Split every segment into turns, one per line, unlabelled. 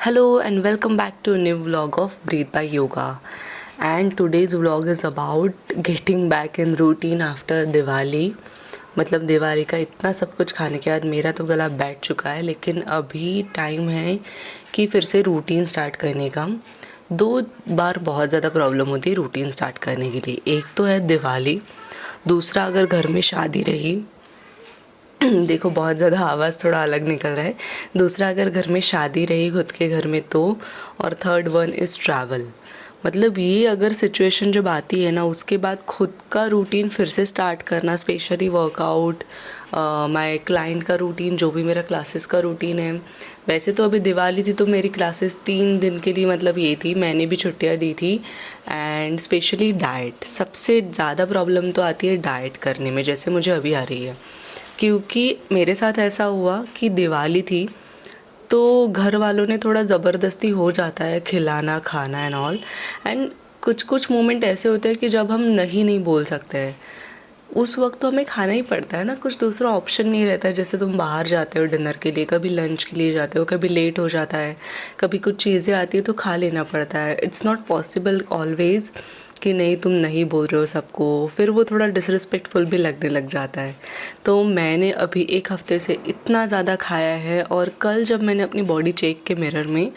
Hello and welcome back to a new vlog of Breathe by Yoga. And today's vlog is about getting back in routine after Diwali. मतलब दिवाली का इतना सब कुछ खाने के बाद मेरा तो गला बैठ चुका है, लेकिन अभी टाइम है कि फिर से रूटीन स्टार्ट करने का। दो बार बहुत ज़्यादा प्रॉब्लम होती है रूटीन स्टार्ट करने के लिए। एक तो है दिवाली, दूसरा अगर घर में शादी रही देखो बहुत ज़्यादा आवाज़ थोड़ा अलग निकल रहा है। दूसरा अगर घर में शादी रही खुद के घर में तो, और थर्ड वन इज़ ट्रैवल। मतलब ये अगर सिचुएशन जब आती है ना, उसके बाद खुद का रूटीन फिर से स्टार्ट करना, स्पेशली वर्कआउट, माय क्लाइंट का रूटीन, जो भी मेरा क्लासेस का रूटीन है। वैसे तो अभी दिवाली थी तो मेरी क्लासेस 3 दिन के लिए मतलब ये थी, मैंने भी छुट्टियाँ दी थी। एंड स्पेशली डाइट, सबसे ज़्यादा प्रॉब्लम तो आती है डाइट करने में, जैसे मुझे अभी आ रही है। क्योंकि मेरे साथ ऐसा हुआ कि दिवाली थी तो घर वालों ने थोड़ा ज़बरदस्ती हो जाता है खिलाना खाना एंड ऑल। एंड कुछ कुछ मोमेंट ऐसे होते हैं कि जब हम नहीं बोल सकते हैं, उस वक्त तो हमें खाना ही पड़ता है ना, कुछ दूसरा ऑप्शन नहीं रहता है। जैसे तुम बाहर जाते हो डिनर के लिए, कभी लंच के लिए जाते हो, कभी लेट हो जाता है, कभी कुछ चीज़ें आती है तो खा लेना पड़ता है। इट्स नॉट पॉसिबल ऑलवेज़ कि नहीं तुम नहीं बोल रहे हो सबको, फिर वो थोड़ा डिसरिस्पेक्टफुल भी लगने लग जाता है। तो मैंने अभी 1 हफ्ते से इतना ज़्यादा खाया है, और कल जब मैंने अपनी बॉडी चेक के मिरर में,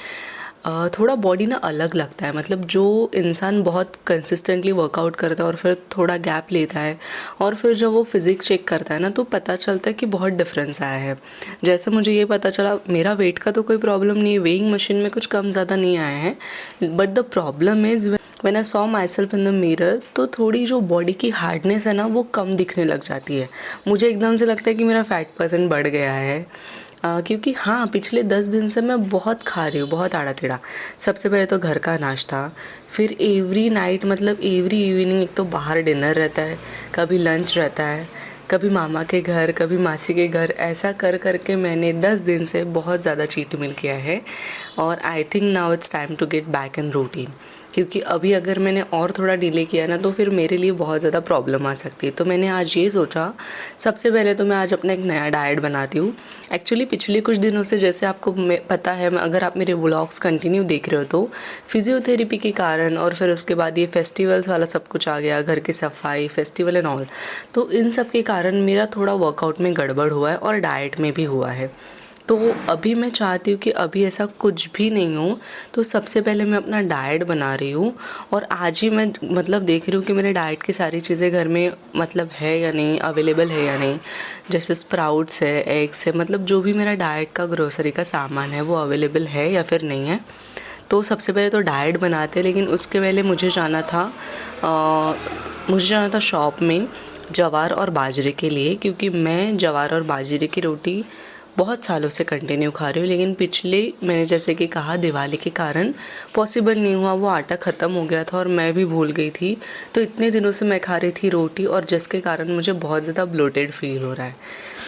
थोड़ा बॉडी ना अलग लगता है। मतलब जो इंसान बहुत कंसिस्टेंटली वर्कआउट करता है और फिर थोड़ा गैप लेता है और फिर जब वो फिज़िक चेक करता है ना, तो पता चलता है कि बहुत डिफरेंस आया है। जैसे मुझे ये पता चला, मेरा वेट का तो कोई प्रॉब्लम नहीं है, वेइंग मशीन में कुछ कम ज़्यादा नहीं आया है, but the problem is when I saw my self in the mirror, तो थोड़ी जो बॉडी की हार्डनेस है ना वो कम दिखने लग जाती है। मुझे एकदम से लगता है कि मेरा फैट परसेंट बढ़ गया है। क्योंकि हाँ, पिछले 10 दिन से मैं बहुत खा रही हूँ, बहुत आड़ा टेढ़ा। सबसे पहले तो घर का नाश्ता, फिर एवरी नाइट मतलब एवरी इवनिंग एक तो बाहर डिनर रहता है, कभी लंच रहता है, कभी मामा के घर, कभी मासी के घर। ऐसा कर कर के मैंने 10 दिन से बहुत ज़्यादा चीट मील किया है। और I think now it's time to get back in routine. क्योंकि अभी अगर मैंने और थोड़ा डिले किया ना, तो फिर मेरे लिए बहुत ज़्यादा प्रॉब्लम आ सकती है। तो मैंने आज ये सोचा, सबसे पहले तो मैं आज अपना एक नया डाइट बनाती हूँ। एक्चुअली पिछले कुछ दिनों से, जैसे आपको पता है, अगर आप मेरे व्लॉग्स कंटिन्यू देख रहे हो तो फिजियोथेरेपी के कारण, और फिर उसके बाद ये फेस्टिवल्स वाला सब कुछ आ गया, घर की सफाई, फेस्टिवल एंड ऑल, तो इन सब के कारण मेरा थोड़ा वर्कआउट में गड़बड़ हुआ है और डाइट में भी हुआ है। तो अभी मैं चाहती हूँ कि अभी ऐसा कुछ भी नहीं हो। तो सबसे पहले मैं अपना डाइट बना रही हूँ, और आज ही मैं मतलब देख रही हूँ कि मेरे डाइट की सारी चीज़ें घर में मतलब है या नहीं, अवेलेबल है या नहीं। जैसे स्प्राउट्स है, एग्स है, मतलब जो भी मेरा डाइट का ग्रोसरी का सामान है वो अवेलेबल है या फिर नहीं है। तो सबसे पहले तो डाइट बनाते हैं, लेकिन उसके पहले मुझे जाना था शॉप में जवार और बाजरे के लिए, क्योंकि मैं जवार और बाजरे की रोटी बहुत सालों से कंटिन्यू खा रही हूँ। लेकिन पिछले, मैंने जैसे कि कहा, दिवाली के कारण पॉसिबल नहीं हुआ, वो आटा ख़त्म हो गया था और मैं भी भूल गई थी। तो इतने दिनों से मैं खा रही थी रोटी, और जिसके कारण मुझे बहुत ज़्यादा ब्लोटेड फील हो रहा है।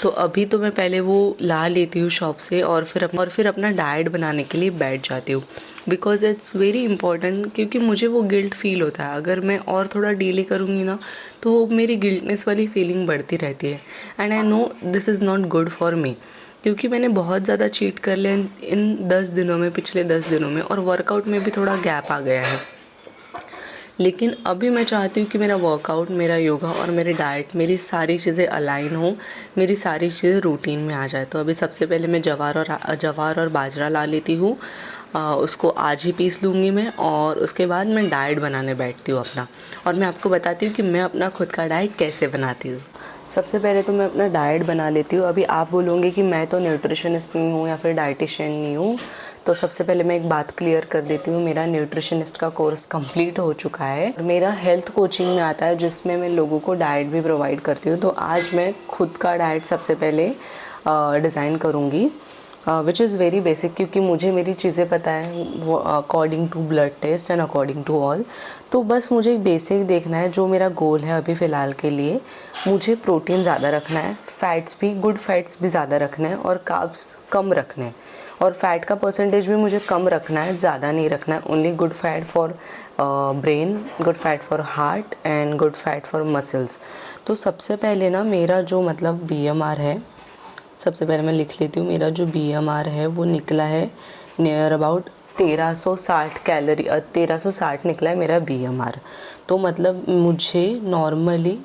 तो अभी तो मैं पहले वो ला लेती हूँ शॉप से, और फिर अपना डाइट बनाने के लिए बैठ जाती हूँ। बिकॉज़ इट्स वेरी इंपॉर्टेंट, क्योंकि मुझे वो गिल्ट फील होता है। अगर मैं और थोड़ा डिले करूँगी ना, तो मेरी गिल्टनेस वाली फीलिंग बढ़ती रहती है। And I know this is not good for me, क्योंकि मैंने बहुत ज़्यादा चीट कर लिया इन 10 दिनों में, पिछले 10 दिनों में, और वर्कआउट में भी थोड़ा गैप आ गया है। लेकिन अभी मैं चाहती हूँ कि मेरा वर्कआउट, मेरा योगा और मेरी डाइट, मेरी सारी चीज़ें अलाइन हो, मेरी सारी चीज़ें रूटीन में आ जाए। तो अभी सबसे पहले मैं जवार और बाजरा ला लेती हूँ। उसको आज ही पीस लूँगी मैं, और उसके बाद मैं डाइट बनाने बैठती हूँ अपना। और मैं आपको बताती हूँ कि मैं अपना खुद का डाइट कैसे बनाती हूँ। सबसे पहले तो मैं अपना डाइट बना लेती हूँ। अभी आप बोलोगे कि मैं तो न्यूट्रिशनिस्ट नहीं हूँ या फिर डाइटिशियन नहीं हूँ, तो सबसे पहले मैं एक बात क्लियर कर देती हूँ, मेरा न्यूट्रिशनिस्ट का कोर्स कंप्लीट हो चुका है। मेरा हेल्थ कोचिंग में आता है, जिसमें मैं लोगों को डाइट भी प्रोवाइड करती हूँ। तो आज मैं खुद का डाइट सबसे पहले डिज़ाइन करूँगी, विच इज़ वेरी बेसिक, क्योंकि मुझे मेरी चीज़ें पता है, वो according to blood test and according to all. तो बस मुझे एक बेसिक देखना है, जो मेरा गोल है अभी फ़िलहाल के लिए। मुझे प्रोटीन ज़्यादा रखना है, फैट्स भी, गुड फैट्स भी ज़्यादा रखना है, और कार्ब्स कम रखने हैं। और फैट का परसेंटेज भी मुझे कम रखना है, ज़्यादा नहीं रखना है। Only good fat for brain, good fat for heart and good fat for muscles. तो सबसे पहले ना मेरा जो मतलब BMR है, सबसे पहले मैं लिख लेती हूँ। मेरा जो BMR है वो निकला है नियर अबाउट 1360 कैलोरी 1360 निकला है मेरा BMR। तो मतलब मुझे नॉर्मली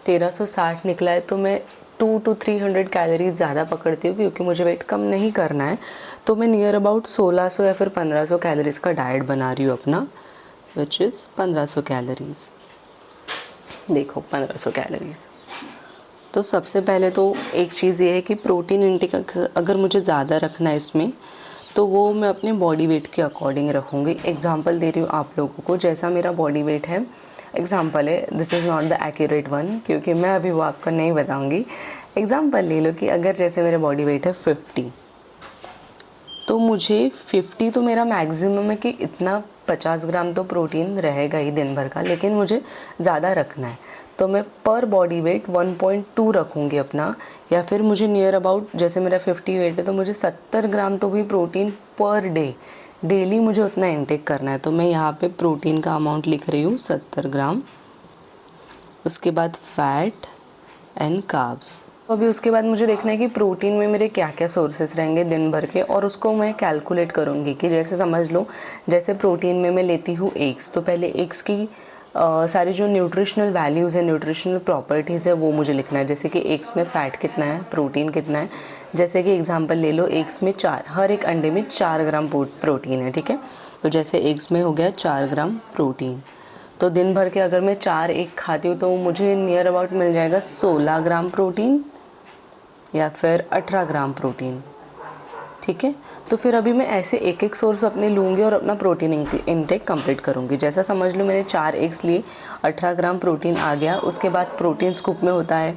1360 निकला है, तो मैं 2 to 300 कैलोरीज ज़्यादा पकड़ती हूँ क्योंकि मुझे वेट कम नहीं करना है। तो मैं नियर अबाउट 1600 या फिर 1500 कैलोरीज़ का डाइट बना रही हूँ अपना, विच इज़ 1500 कैलोरीज़। देखो 1500 कैलोरीज़। तो सबसे पहले तो एक चीज़ ये है कि प्रोटीन इंटेक अगर मुझे ज़्यादा रखना है इसमें, तो वो मैं अपने बॉडी वेट के अकॉर्डिंग रखूँगी। एग्जांपल दे रही हूँ आप लोगों को, जैसा मेरा बॉडी वेट है, एग्जांपल है, this is not the accurate one क्योंकि मैं अभी वो आपको नहीं बताऊँगी। एग्जांपल ले लो कि अगर जैसे मेरा बॉडी वेट है 50, तो मुझे 50 तो मेरा मैक्सिमम है कि इतना 50 ग्राम तो प्रोटीन रहेगा ही दिन भर का, लेकिन मुझे ज़्यादा रखना है तो मैं पर बॉडी वेट 1.2 रखूँगी अपना, या फिर मुझे नियर अबाउट जैसे मेरा 50 वेट है तो मुझे 70 ग्राम तो भी प्रोटीन पर डे, डेली मुझे उतना इनटेक करना है। तो मैं यहाँ पे प्रोटीन का अमाउंट लिख रही हूँ 70 ग्राम। उसके बाद फैट एंड कार्ब्स। अभी उसके बाद मुझे देखना है कि प्रोटीन में मेरे क्या क्या सोर्सेस रहेंगे दिन भर के, और उसको मैं कैलकुलेट करूँगी कि जैसे समझ लो, जैसे प्रोटीन में मैं लेती हूँ एग्स, तो पहले एग्स की सारी जो न्यूट्रिशनल वैल्यूज़ है, न्यूट्रिशनल प्रॉपर्टीज़ है, वो मुझे लिखना है। जैसे कि एग्स में फ़ैट कितना है, प्रोटीन कितना है। जैसे कि एग्जांपल ले लो, एग्स में हर एक अंडे में 4 ग्राम प्रोटीन है, ठीक है। तो जैसे एग्स में हो गया 4 ग्राम प्रोटीन, तो दिन भर के अगर मैं 4 एग खाती हूँ तो मुझे नियर अबाउट मिल जाएगा 16 ग्राम प्रोटीन या फिर 18 ग्राम प्रोटीन, ठीक है। तो फिर अभी मैं ऐसे एक एक सोर्स अपने लूँगी और अपना प्रोटीन इनटेक कंप्लीट करूँगी। जैसा समझ लो मैंने 4 एग्स लिए, 18 ग्राम प्रोटीन आ गया। उसके बाद प्रोटीन स्कूप में होता है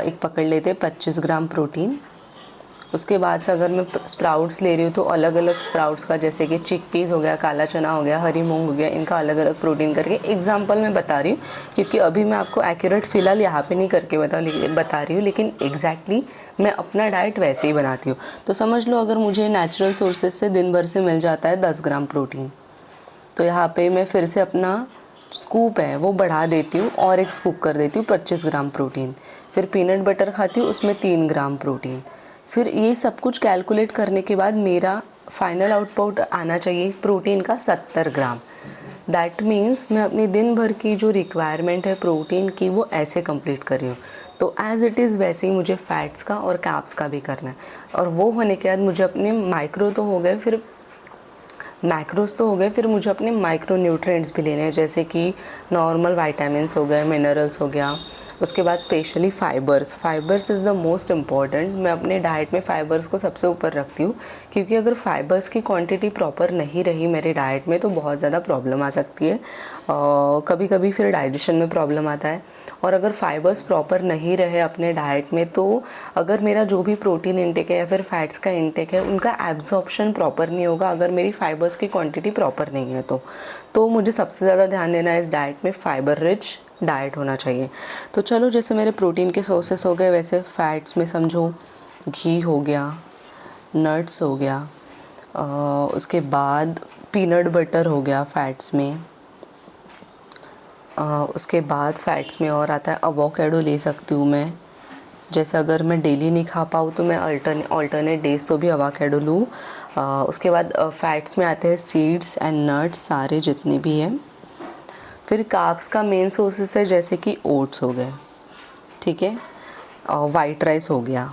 एक पकड़ लेते 25 ग्राम प्रोटीन। उसके बाद से अगर मैं स्प्राउट्स ले रही हूँ तो अलग अलग स्प्राउट्स का, जैसे कि चिकपीस हो गया, काला चना हो गया, हरी मूंग हो गया, इनका अलग अलग प्रोटीन करके एग्जांपल मैं बता रही हूँ क्योंकि अभी मैं आपको एक्यूरेट फ़िलहाल यहाँ पे नहीं करके बता रही हूँ, लेकिन एग्जैक्टली मैं अपना डाइट वैसे ही बनाती हूँ। तो समझ लो अगर मुझे नेचुरल सोर्सेज से दिन भर से मिल जाता है 10 ग्राम प्रोटीन, तो यहाँ पर मैं फिर से अपना स्कूप है वो बढ़ा देती हूँ और एक स्कूप कर देती हूँ 25 ग्राम प्रोटीन। फिर पीनट बटर खाती हूँ, उसमें 3 ग्राम प्रोटीन। फिर ये सब कुछ कैलकुलेट करने के बाद मेरा फाइनल आउटपुट आना चाहिए प्रोटीन का 70 ग्राम। दैट मीन्स मैं अपनी दिन भर की जो रिक्वायरमेंट है प्रोटीन की वो ऐसे कंप्लीट कर रही हूँ। तो एज़ इट इज़ वैसे ही मुझे फैट्स का और कैप्स का भी करना है। और वो होने के बाद मुझे अपने माइक्रो तो हो गए, फिर मैक्रोस तो हो गए, फिर मुझे अपने माइक्रो न्यूट्रिएंट्स भी लेने हैं, जैसे कि नॉर्मल वाइटामिन्स हो गए, मिनरल्स हो गया। उसके बाद specially fibres is the most important. मैं अपने डाइट में फ़ाइबर्स को सबसे ऊपर रखती हूँ क्योंकि अगर फ़ाइबर्स की क्वांटिटी प्रॉपर नहीं रही मेरे डाइट में तो बहुत ज़्यादा प्रॉब्लम आ सकती है। कभी कभी फिर डाइजेशन में प्रॉब्लम आता है। और अगर फ़ाइबर्स प्रॉपर नहीं रहे अपने डाइट में तो अगर मेरा जो भी प्रोटीन इंटेक है या फिर फैट्स का इंटेक है उनका एब्जॉर्प्शन प्रॉपर नहीं होगा अगर मेरी फ़ाइबर्स की क्वांटिटी प्रॉपर नहीं है तो मुझे सबसे ज़्यादा ध्यान देना है इस डाइट में, फ़ाइबर रिच डाइट होना चाहिए। तो चलो जैसे मेरे प्रोटीन के सोर्सेस हो गए, वैसे फ़ैट्स में समझो घी हो गया, नट्स हो गया, उसके बाद पीनट बटर हो गया फ़ैट्स में, उसके बाद फ़ैट्स में और आता है अवोकेडो ले सकती हूँ मैं। जैसे अगर मैं डेली नहीं खा पाऊँ तो मैं अल्टरनेट डेज तो भी अवोकेडो लूँ। उसके बाद फ़ैट्स में आते हैं सीड्स एंड नट्स सारे जितने भी हैं। फिर कार्ब्स का मेन सोर्सेस है जैसे कि ओट्स हो गए, ठीक है, वाइट राइस हो गया,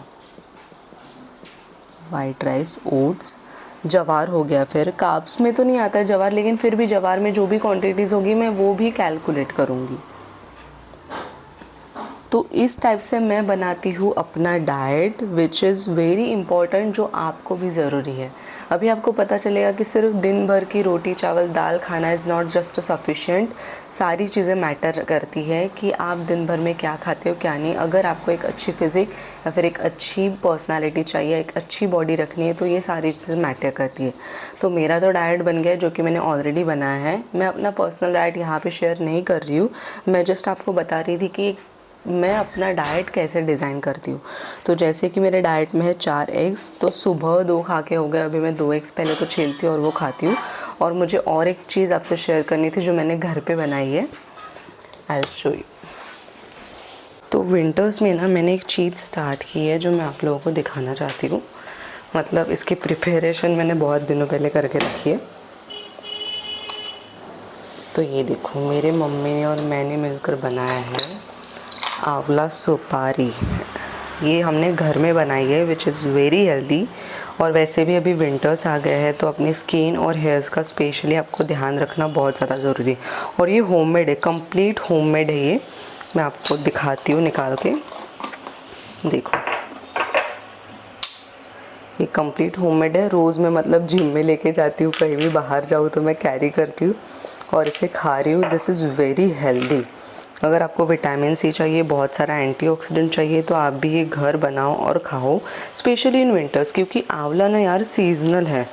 वाइट राइस, ओट्स, जवार हो गया। फिर कार्ब्स में तो नहीं आता है जवार, लेकिन फिर भी जवार में जो भी क्वांटिटीज़ होगी मैं वो भी कैलकुलेट करूँगी। तो इस टाइप से मैं बनाती हूँ अपना diet which is very important, जो आपको भी ज़रूरी है। अभी आपको पता चलेगा कि सिर्फ दिन भर की रोटी चावल दाल खाना इज़ नॉट जस्ट सफिशिएंट। सारी चीज़ें मैटर करती है कि आप दिन भर में क्या खाते हो क्या नहीं। अगर आपको एक अच्छी फिज़िक या फिर एक अच्छी पर्सनालिटी चाहिए, एक अच्छी बॉडी रखनी है, तो ये सारी चीज़ें मैटर करती है। तो मेरा तो डाइट बन गया जो कि मैंने ऑलरेडी बनाया है। मैं अपना पर्सनल डाइट यहाँ पर शेयर नहीं कर रही हूँ, मैं जस्ट आपको बता रही थी कि मैं अपना डाइट कैसे डिज़ाइन करती हूँ। तो जैसे कि मेरे डाइट में है 4 एग्स, तो सुबह 2 खा के हो गए। अभी मैं 2 एग्स पहले तो छीलती हूँ और वो खाती हूँ। और मुझे और एक चीज़ आपसे शेयर करनी थी जो मैंने घर पे बनाई है, आई विल शो यू। तो विंटर्स में ना मैंने एक चीज़ स्टार्ट की है जो मैं आप लोगों को दिखाना चाहती हूँ। मतलब इसकी प्रिपरेशन मैंने बहुत दिनों पहले करके रखी है। तो ये देखो मेरे मम्मी ने और मैंने मिलकर बनाया है आंवला सुपारी। ये हमने घर में बनाई है विच इज़ वेरी हेल्दी। और वैसे भी अभी विंटर्स आ गए हैं तो अपनी स्किन और हेयर्स का स्पेशली आपको ध्यान रखना बहुत ज़्यादा ज़रूरी है। और ये होममेड है, कंप्लीट होममेड है। ये मैं आपको दिखाती हूँ निकाल के, देखो ये कंप्लीट होममेड है। रोज़ मैं मतलब जिम में लेके जाती हूँ, कहीं भी बाहर जाऊँ तो मैं कैरी करती हूँ और इसे खा रही हूँ। This is very healthy. अगर आपको विटामिन सी चाहिए, बहुत सारा एंटीऑक्सीडेंट चाहिए, तो आप भी ये घर बनाओ और खाओ, स्पेशली इन विंटर्स। क्योंकि आंवला ना यार सीजनल है,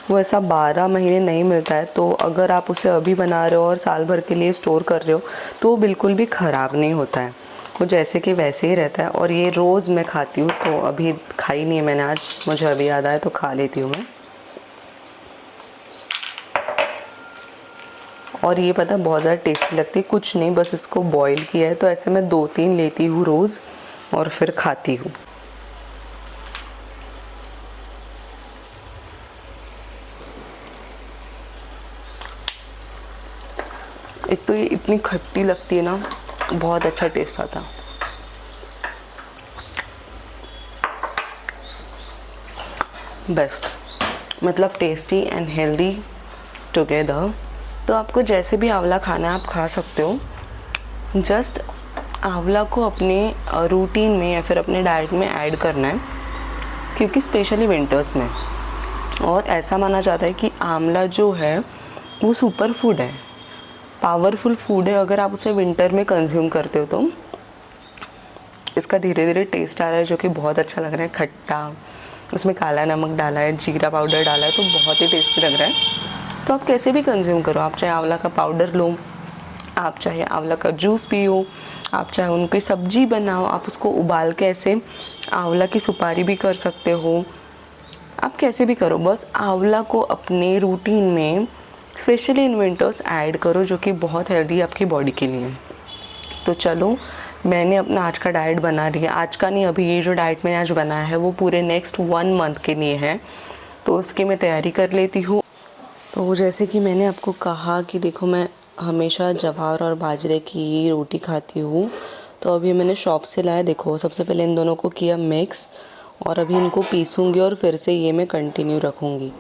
वो ऐसा 12 महीने नहीं मिलता है। तो अगर आप उसे अभी बना रहे हो और साल भर के लिए स्टोर कर रहे हो तो वो बिल्कुल भी ख़राब नहीं होता है, वो जैसे कि वैसे ही रहता है। और ये रोज़ मैं खाती हूँ, तो अभी खाई नहीं है मैंने आज, मुझे अभी याद आया तो खा लेती हूँ मैं। और ये पता बहुत ज़्यादा टेस्टी लगती है। कुछ नहीं, बस इसको बॉईल किया है, तो ऐसे मैं 2-3 लेती हूँ रोज़ और फिर खाती हूँ। एक तो ये इतनी खट्टी लगती है ना, बहुत अच्छा टेस्ट आता है। बेस्ट, मतलब टेस्टी एंड हेल्दी टुगेदर। तो आपको जैसे भी आंवला खाना है आप खा सकते हो। जस्ट आंवला को अपने रूटीन में या फिर अपने डाइट में ऐड करना है, क्योंकि स्पेशली विंटर्स में। और ऐसा माना जाता है कि आंवला जो है वो सुपर फूड है, पावरफुल फूड है। अगर आप उसे विंटर में कंज्यूम करते हो तो इसका धीरे धीरे टेस्ट आ रहा है जो कि बहुत अच्छा लग रहा है। खट्टा, उसमें काला नमक डाला है, जीरा पाउडर डाला है, तो बहुत ही टेस्टी लग रहा है। तो आप कैसे भी कंज्यूम करो, आप चाहे आंवला का पाउडर लो, आप चाहे आंवला का जूस पियो, आप चाहे उनकी सब्जी बनाओ, आप उसको उबाल के ऐसे आंवला की सुपारी भी कर सकते हो। आप कैसे भी करो, बस आंवला को अपने रूटीन में स्पेशली इन विंटर्स ऐड करो, जो कि बहुत हेल्दी है आपकी बॉडी के लिए। तो चलो, मैंने अपना आज का डाइट बना लिया। आज का नहीं, अभी ये जो डाइट मैंने आज बनाया है वो पूरे नेक्स्ट 1 मंथ के लिए है, तो उसकी मैं तैयारी कर लेती हूँ। तो जैसे कि मैंने आपको कहा कि देखो मैं हमेशा ज्वार और बाजरे की रोटी खाती हूँ। तो अभी मैंने शॉप से लाया, देखो सबसे पहले इन दोनों को किया मिक्स, और अभी इनको पीसूँगी और फिर से ये मैं कंटिन्यू रखूँगी।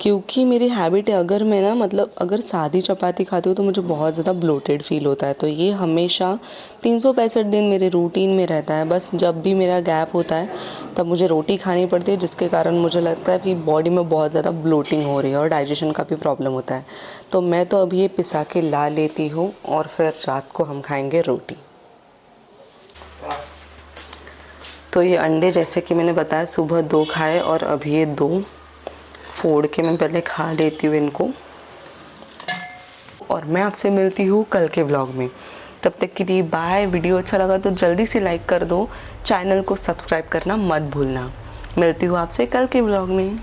क्योंकि मेरी हैबिट है, अगर मैं ना मतलब अगर सादी चपाती खाती हूँ तो मुझे बहुत ज़्यादा ब्लोटेड फील होता है। तो ये हमेशा 365 दिन मेरे रूटीन में रहता है। बस जब भी मेरा गैप होता है तब मुझे रोटी खानी पड़ती है, जिसके कारण मुझे लगता है कि बॉडी में बहुत ज़्यादा ब्लोटिंग हो रही है और डाइजेशन का भी प्रॉब्लम होता है। तो मैं तो अभी ये पिसा के ला लेती हूँ और फिर रात को हम खाएँगे रोटी। तो ये अंडे जैसे कि मैंने बताया सुबह 2 खाए और अभी ये 2 फोड़ के मैं पहले खा लेती हूँ इनको। और मैं आपसे मिलती हूँ कल के व्लॉग में, तब तक के लिए बाय। वीडियो अच्छा लगा तो जल्दी से लाइक कर दो, चैनल को सब्सक्राइब करना मत भूलना। मिलती हूँ आपसे कल के व्लॉग में।